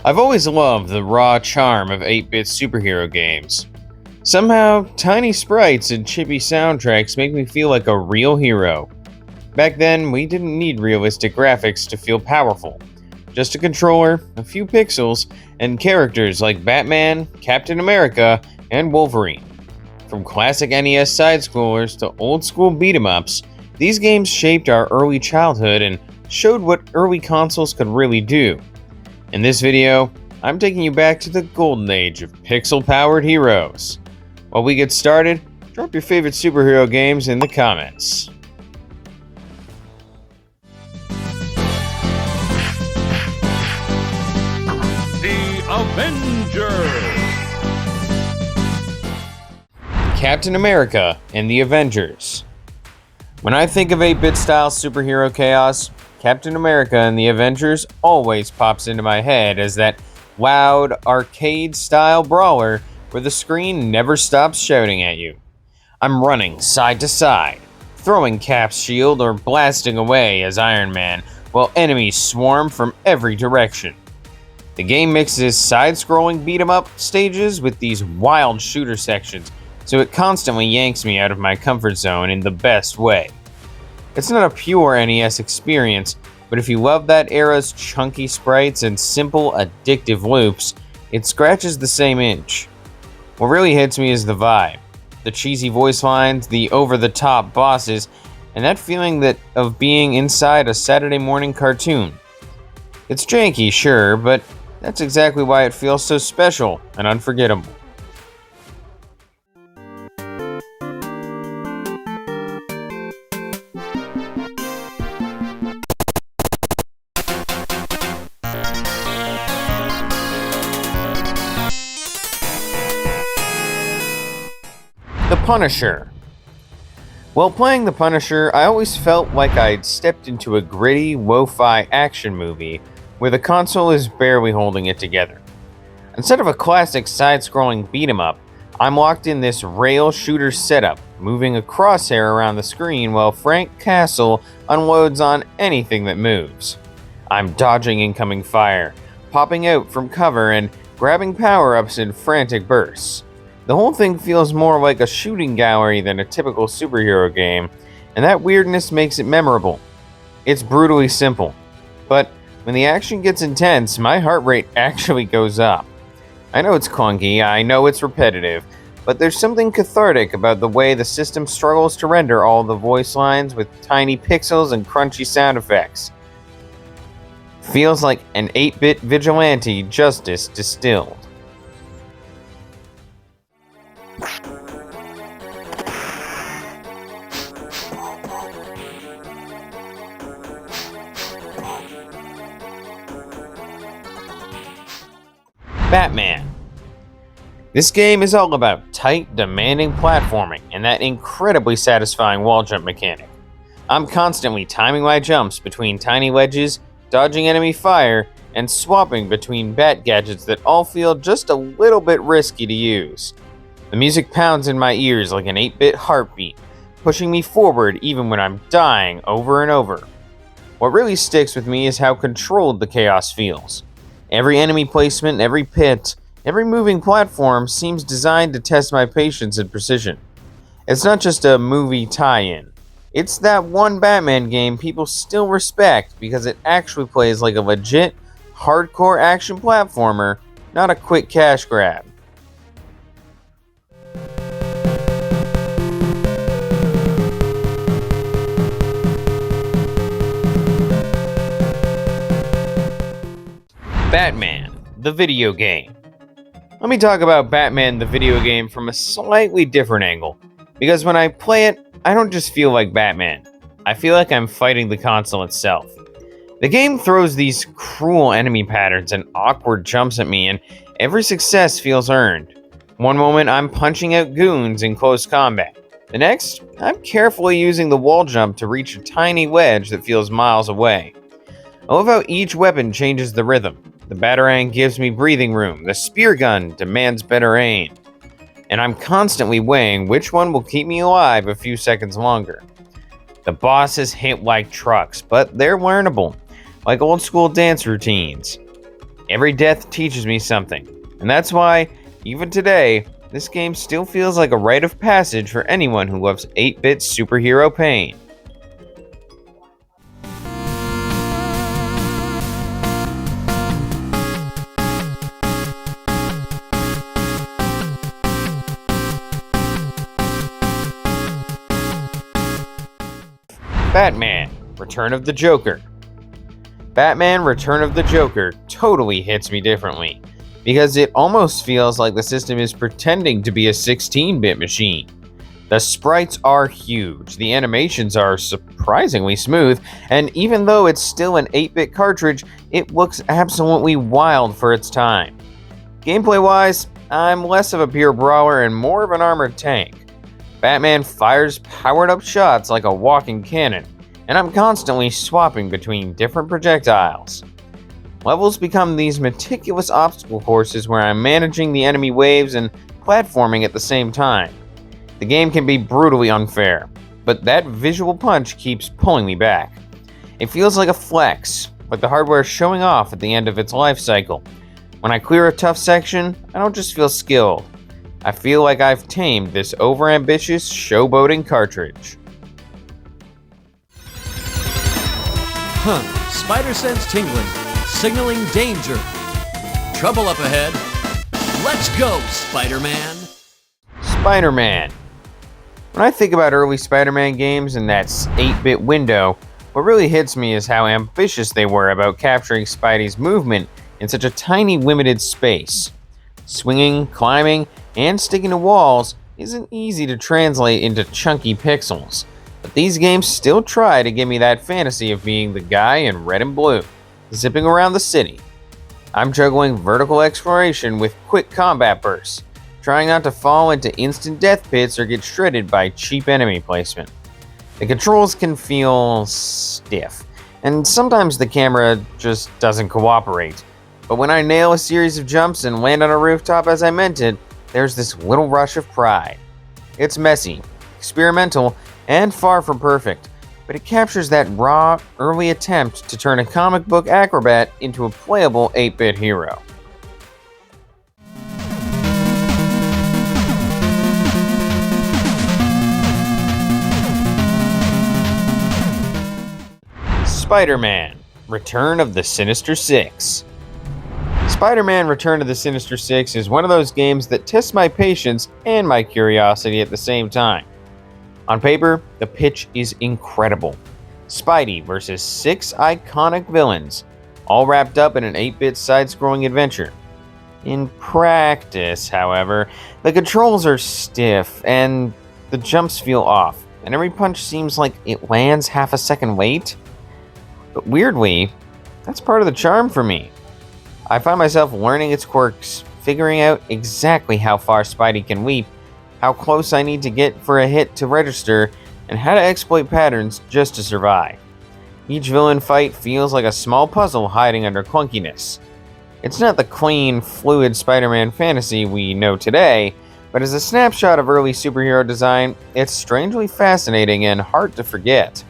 I've always loved the raw charm of 8-bit superhero games. Somehow, tiny sprites and chippy soundtracks make me feel like a real hero. Back then, we didn't need realistic graphics to feel powerful. Just a controller, a few pixels, and characters like Batman, Captain America, and Wolverine. From classic NES side-scrollers to old-school beat-em-ups, these games shaped our early childhood and showed what early consoles could really do. In this video, I'm taking you back to the golden age of pixel-powered heroes. While we get started, drop your favorite superhero games in the comments. The Avengers! Captain America and the Avengers. When I think of 8-bit style superhero chaos, Captain America and the Avengers always pops into my head as that loud, arcade-style brawler where the screen never stops shouting at you. I'm running side to side, throwing Cap's shield or blasting away as Iron Man, while enemies swarm from every direction. The game mixes side-scrolling beat-em-up stages with these wild shooter sections, so it constantly yanks me out of my comfort zone in the best way. It's not a pure NES experience, but if you love that era's chunky sprites and simple, addictive loops, it scratches the same itch. What really hits me is the vibe. The cheesy voice lines, the over-the-top bosses, and that feeling of being inside a Saturday morning cartoon. It's janky, sure, but that's exactly why it feels so special and unforgettable. The Punisher. While playing The Punisher, I always felt like I'd stepped into a gritty, lo-fi action movie where the console is barely holding it together. Instead of a classic side-scrolling beat-em-up, I'm locked in this rail shooter setup, moving a crosshair around the screen while Frank Castle unloads on anything that moves. I'm dodging incoming fire, popping out from cover, and grabbing power-ups in frantic bursts. The whole thing feels more like a shooting gallery than a typical superhero game, and that weirdness makes it memorable. It's brutally simple, but when the action gets intense, my heart rate actually goes up. I know it's clunky, I know it's repetitive, but there's something cathartic about the way the system struggles to render all the voice lines with tiny pixels and crunchy sound effects. Feels like an 8-bit vigilante justice distilled. Batman. This game is all about tight, demanding platforming and that incredibly satisfying wall jump mechanic. I'm constantly timing my jumps between tiny ledges, dodging enemy fire, and swapping between bat gadgets that all feel just a little bit risky to use. The music pounds in my ears like an 8-bit heartbeat, pushing me forward even when I'm dying over and over. What really sticks with me is how controlled the chaos feels. Every enemy placement, every pit, every moving platform seems designed to test my patience and precision. It's not just a movie tie-in. It's that one Batman game people still respect because it actually plays like a legit, hardcore action platformer, not a quick cash grab. Batman, the video game. Let me talk about Batman, the video game from a slightly different angle, because when I play it, I don't just feel like Batman. I feel like I'm fighting the console itself. The game throws these cruel enemy patterns and awkward jumps at me, and every success feels earned. One moment, I'm punching out goons in close combat. The next, I'm carefully using the wall jump to reach a tiny wedge that feels miles away. I love how each weapon changes the rhythm. The Batarang gives me breathing room, the spear gun demands better aim, and I'm constantly weighing which one will keep me alive a few seconds longer. The bosses hit like trucks, but they're learnable, like old school dance routines. Every death teaches me something, and that's why, even today, this game still feels like a rite of passage for anyone who loves 8-bit superhero pain. Batman, Return of the Joker. Batman Return of the Joker totally hits me differently, because it almost feels like the system is pretending to be a 16-bit machine. The sprites are huge, the animations are surprisingly smooth, and even though it's still an 8-bit cartridge, it looks absolutely wild for its time. Gameplay-wise, I'm less of a pure brawler and more of an armored tank. Batman fires powered-up shots like a walking cannon, and I'm constantly swapping between different projectiles. Levels become these meticulous obstacle courses where I'm managing the enemy waves and platforming at the same time. The game can be brutally unfair, but that visual punch keeps pulling me back. It feels like a flex, like the hardware showing off at the end of its life cycle. When I clear a tough section, I don't just feel skilled. I feel like I've tamed this overambitious showboating cartridge. Spider sense tingling, signaling danger. Trouble up ahead. Let's go, Spider-Man. Spider-Man. When I think about early Spider-Man games in that 8-bit window, what really hits me is how ambitious they were about capturing Spidey's movement in such a tiny, limited space. Swinging, climbing, and sticking to walls isn't easy to translate into chunky pixels, but these games still try to give me that fantasy of being the guy in red and blue, zipping around the city. I'm juggling vertical exploration with quick combat bursts, trying not to fall into instant death pits or get shredded by cheap enemy placement. The controls can feel stiff, and sometimes the camera just doesn't cooperate. But when I nail a series of jumps and land on a rooftop as I meant it, there's this little rush of pride. It's messy, experimental, and far from perfect, but it captures that raw, early attempt to turn a comic book acrobat into a playable 8-bit hero. Spider-Man, Return of the Sinister Six. Spider-Man Return of the Sinister Six is one of those games that tests my patience and my curiosity at the same time. On paper, the pitch is incredible. Spidey versus 6 iconic villains, all wrapped up in an 8-bit side-scrolling adventure. In practice, however, the controls are stiff and the jumps feel off, and every punch seems like it lands half a second late. But weirdly, that's part of the charm for me. I find myself learning its quirks, figuring out exactly how far Spidey can leap, how close I need to get for a hit to register, and how to exploit patterns just to survive. Each villain fight feels like a small puzzle hiding under clunkiness. It's not the clean, fluid Spider-Man fantasy we know today, but as a snapshot of early superhero design, it's strangely fascinating and hard to forget.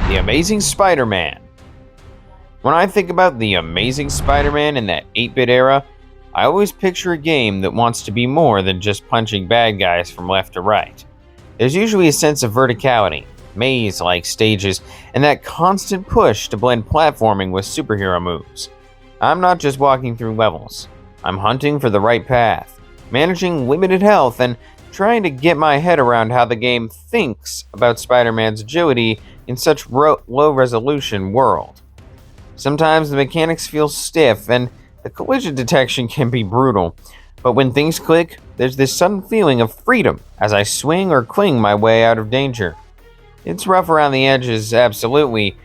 The Amazing Spider-Man. When I think about The Amazing Spider-Man in that 8-bit era, I always picture a game that wants to be more than just punching bad guys from left to right. There's usually a sense of verticality, maze-like stages, and that constant push to blend platforming with superhero moves. I'm not just walking through levels. I'm hunting for the right path, managing limited health, and trying to get my head around how the game thinks about Spider-Man's agility in such low-resolution world. Sometimes the mechanics feel stiff and the collision detection can be brutal, but when things click, there's this sudden feeling of freedom as I swing or cling my way out of danger. It's rough around the edges, absolutely,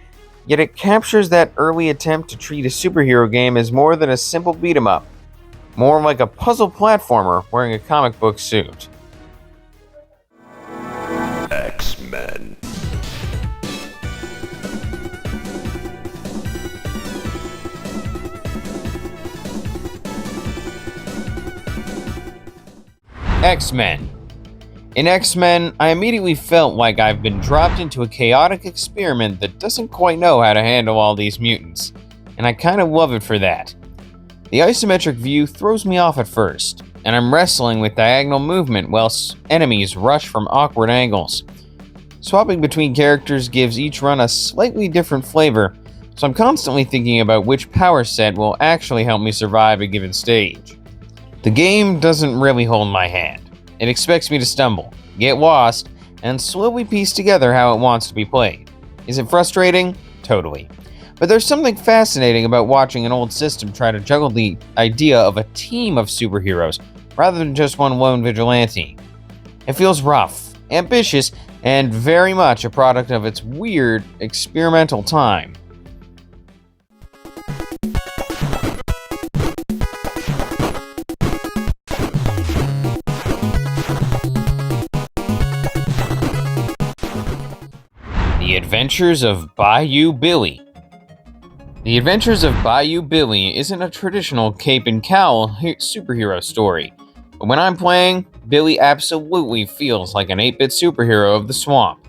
yet it captures that early attempt to treat a superhero game as more than a simple beat-em-up, more like a puzzle platformer wearing a comic book suit. X-Men. X-Men. In X-Men, I immediately felt like I've been dropped into a chaotic experiment that doesn't quite know how to handle all these mutants, and I kind of love it for that. The isometric view throws me off at first, and I'm wrestling with diagonal movement while enemies rush from awkward angles. Swapping between characters gives each run a slightly different flavor, so I'm constantly thinking about which power set will actually help me survive a given stage. The game doesn't really hold my hand. It expects me to stumble, get lost, and slowly piece together how it wants to be played. Is it frustrating? Totally. But there's something fascinating about watching an old system try to juggle the idea of a team of superheroes rather than just one lone vigilante. It feels rough, ambitious, and very much a product of its weird, experimental time. The Adventures of Bayou Billy. The Adventures of Bayou Billy isn't a traditional cape and cowl superhero story, but when I'm playing, Billy absolutely feels like an 8-bit superhero of the swamp.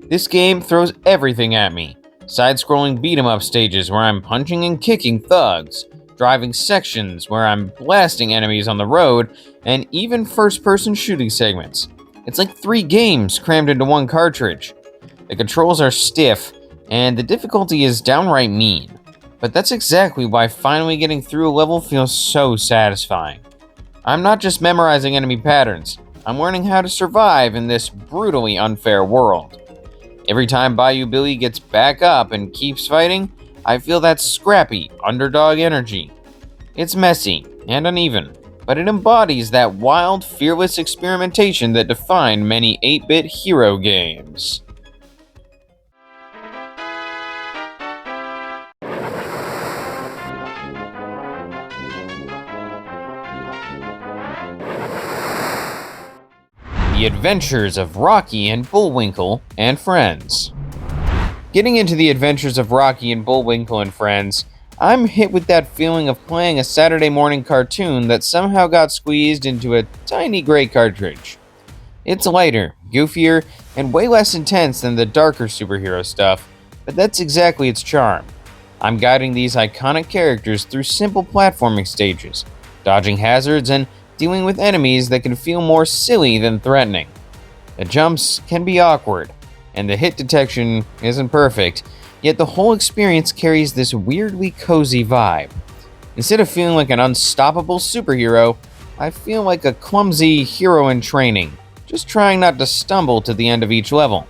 This game throws everything at me. Side-scrolling beat-em-up stages where I'm punching and kicking thugs, driving sections where I'm blasting enemies on the road, and even first-person shooting segments. It's like 3 games crammed into one cartridge. The controls are stiff, and the difficulty is downright mean. But that's exactly why finally getting through a level feels so satisfying. I'm not just memorizing enemy patterns, I'm learning how to survive in this brutally unfair world. Every time Bayou Billy gets back up and keeps fighting, I feel that scrappy, underdog energy. It's messy and uneven, but it embodies that wild, fearless experimentation that defined many 8-bit hero games. The Adventures of Rocky and Bullwinkle and Friends. Getting into the Adventures of Rocky and Bullwinkle and Friends, I'm hit with that feeling of playing a Saturday morning cartoon that somehow got squeezed into a tiny gray cartridge. It's lighter, goofier, and way less intense than the darker superhero stuff, but that's exactly its charm. I'm guiding these iconic characters through simple platforming stages, dodging hazards and dealing with enemies that can feel more silly than threatening. The jumps can be awkward, and the hit detection isn't perfect, yet the whole experience carries this weirdly cozy vibe. Instead of feeling like an unstoppable superhero, I feel like a clumsy hero in training, just trying not to stumble to the end of each level.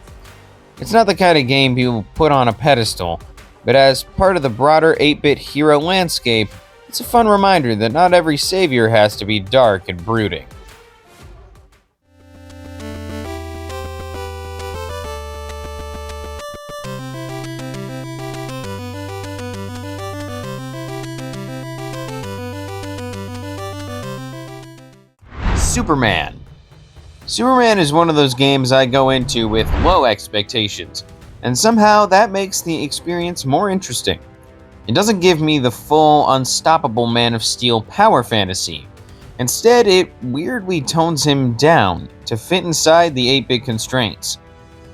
It's not the kind of game people put on a pedestal, but as part of the broader 8-bit hero landscape, it's a fun reminder that not every savior has to be dark and brooding. Superman. Superman is one of those games I go into with low expectations, and somehow that makes the experience more interesting. It doesn't give me the full, unstoppable Man of Steel power fantasy. Instead, it weirdly tones him down to fit inside the 8-bit constraints.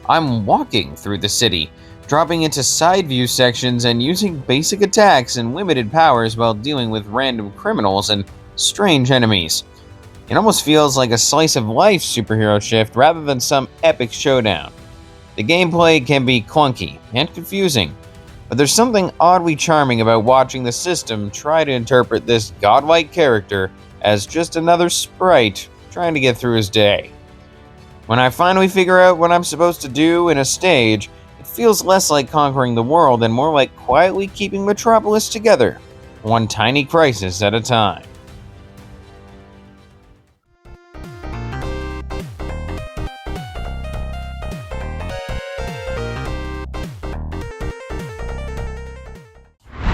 I'm walking through the city, dropping into side view sections and using basic attacks and limited powers while dealing with random criminals and strange enemies. It almost feels like a slice of life superhero shift rather than some epic showdown. The gameplay can be clunky and confusing, but there's something oddly charming about watching the system try to interpret this godlike character as just another sprite trying to get through his day. When I finally figure out what I'm supposed to do in a stage, it feels less like conquering the world and more like quietly keeping Metropolis together, one tiny crisis at a time.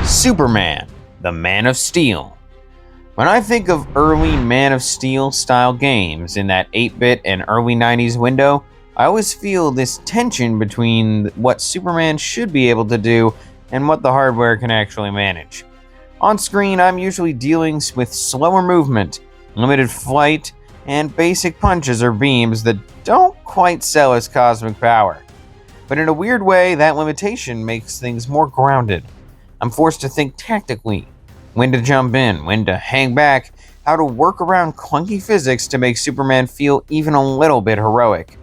Superman, the Man of Steel. When I think of early Man of Steel style games in that 8-bit and early 90s window, I always feel this tension between what Superman should be able to do and what the hardware can actually manage. On screen, I'm usually dealing with slower movement, limited flight, and basic punches or beams that don't quite sell as cosmic power. But in a weird way, that limitation makes things more grounded. I'm forced to think tactically, when to jump in, when to hang back, how to work around clunky physics to make Superman feel even a little bit heroic.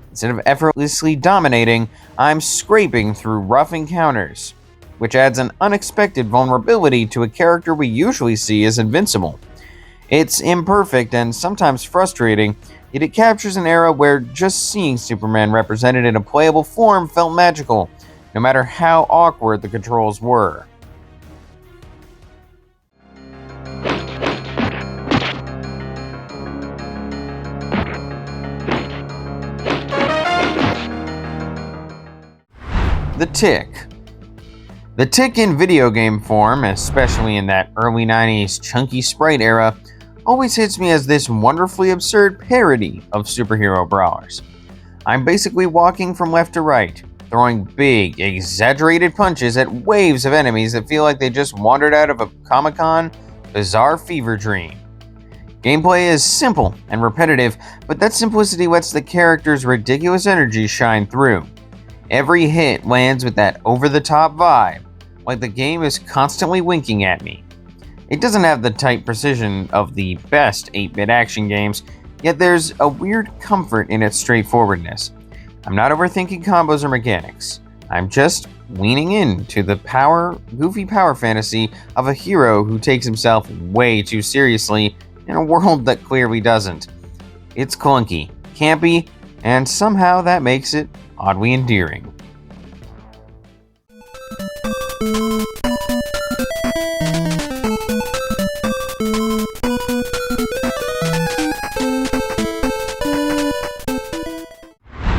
Instead of effortlessly dominating, I'm scraping through rough encounters, which adds an unexpected vulnerability to a character we usually see as invincible. It's imperfect and sometimes frustrating, yet it captures an era where just seeing Superman represented in a playable form felt magical, no matter how awkward the controls were. The Tick. The Tick in video game form, especially in that early 90s chunky sprite era, always hits me as this wonderfully absurd parody of superhero brawlers. I'm basically walking from left to right, throwing big, exaggerated punches at waves of enemies that feel like they just wandered out of a Comic-Con bizarre fever dream. Gameplay is simple and repetitive, but that simplicity lets the character's ridiculous energy shine through. Every hit lands with that over-the-top vibe, like the game is constantly winking at me. It doesn't have the tight precision of the best 8-bit action games, yet there's a weird comfort in its straightforwardness. I'm not overthinking combos or mechanics. I'm just leaning into the goofy power fantasy of a hero who takes himself way too seriously in a world that clearly doesn't. It's clunky, campy, and somehow that makes it oddly endearing.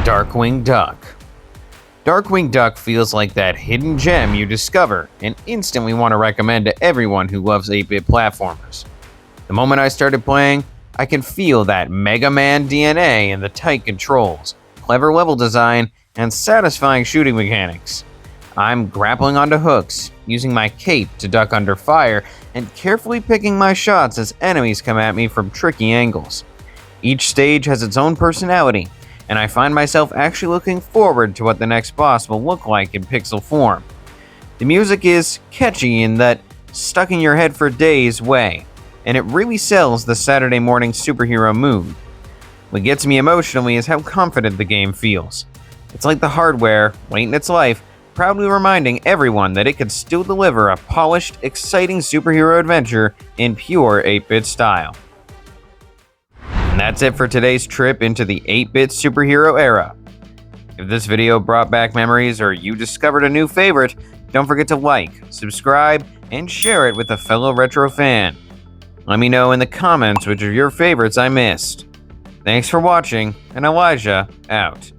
Darkwing Duck. Darkwing Duck feels like that hidden gem you discover and instantly want to recommend to everyone who loves 8-bit platformers. The moment I started playing, I can feel that Mega Man DNA in the tight controls, clever level design, and satisfying shooting mechanics. I'm grappling onto hooks, using my cape to duck under fire, and carefully picking my shots as enemies come at me from tricky angles. Each stage has its own personality, and I find myself actually looking forward to what the next boss will look like in pixel form. The music is catchy in that stuck in your head for days way, and it really sells the Saturday morning superhero mood. What gets me emotionally is how confident the game feels. It's like the hardware, late in its life, proudly reminding everyone that it can still deliver a polished, exciting superhero adventure in pure 8-bit style. And that's it for today's trip into the 8-bit superhero era. If this video brought back memories or you discovered a new favorite, don't forget to like, subscribe, and share it with a fellow retro fan. Let me know in the comments which of your favorites I missed. Thanks for watching, and Elijah out.